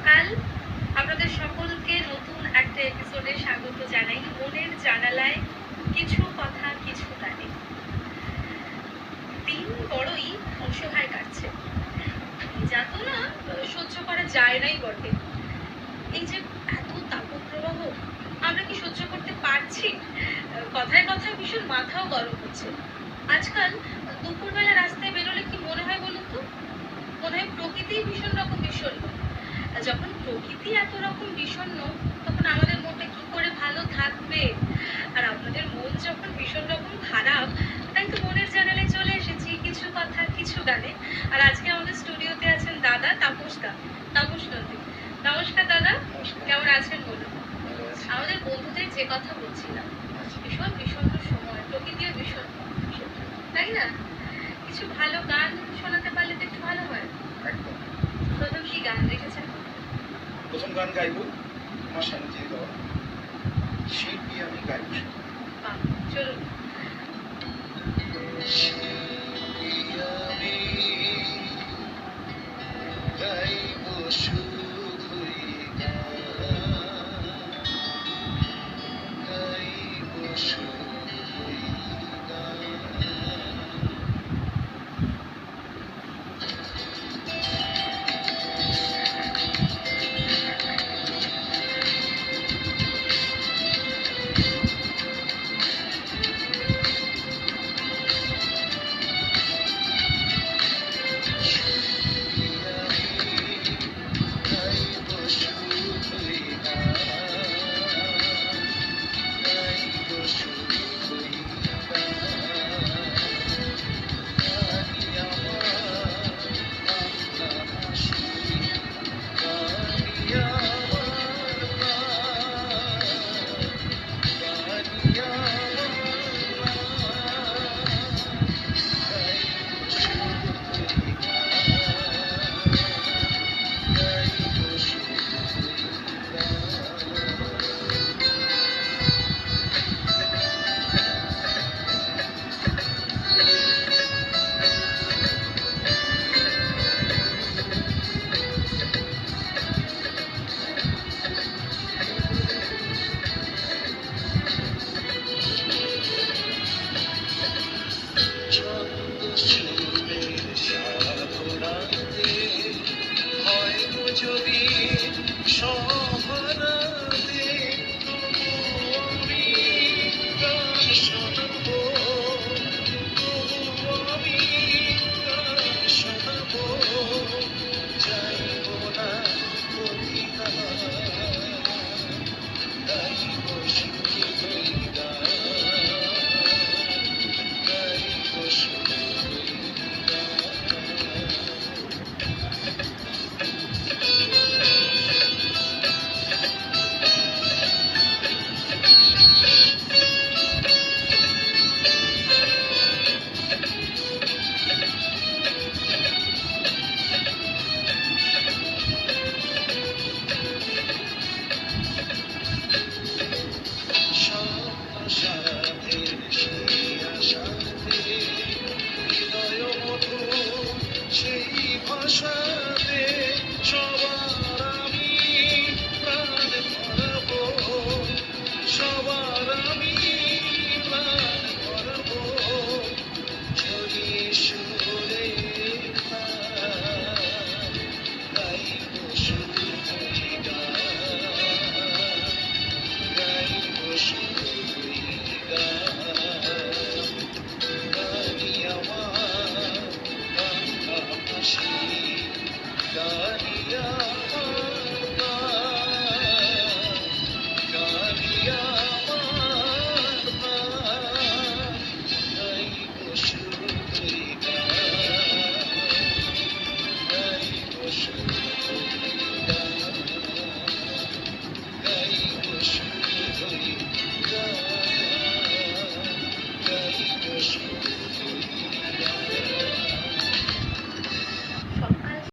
সকাল। আপনাদের সকলকে নতুন একটা এপিসোডে স্বাগত জানাই। মনের জানালায় কিছু কথা কিছু গানে। দিন বড়ই অসহায় কাটছে, যাতো না সহ্য করা যায় নাই বটে। এই যে এত তাপপ্রবাহ, আমরা কি সহ্য করতে পারছি? কথায় কথায় ভীষণ মাথাও গরম হচ্ছে। আজকাল দুপুরবেলা রাস্তায় বেরোলে কি মনে হয় বলুন তো? মনে হয় প্রকৃতি ভীষণ রকম বিষণ্ণ। যখন প্রকৃতি এত রকম বিষণ্ণ, তখন আমাদের মনটা কি করে ভালো থাকবে? আর আপনাদের মন যখন ভীষণ রকম খারাপ, তাই তো মনের জানালায় চলে এসেছি কিছু কথা কিছু গানে। আর আজকে আমাদের স্টুডিওতে আছেন দাদা তাপস দা, তাপস নন্দী। নমস্কার দাদা, কেমন আছেন বলুন? আমাদের বন্ধুদের যে কথা বলছিলাম, ভীষণ বিষণ্ণ সময়, প্রকৃতিও ভীষণ, তাই না? কিছু ভালো গান শোনাতে পারলে তো একটু ভালো হয়। প্রথম কি গান রেখেছেন? প্রথম গান গাইব আমার শান্তির গাওয়া শিল্পী আমি গাইব। চলুন। শিল্পী আমি গাইব শুধুই গান, গাইব শুধুই গান। যদি সহনা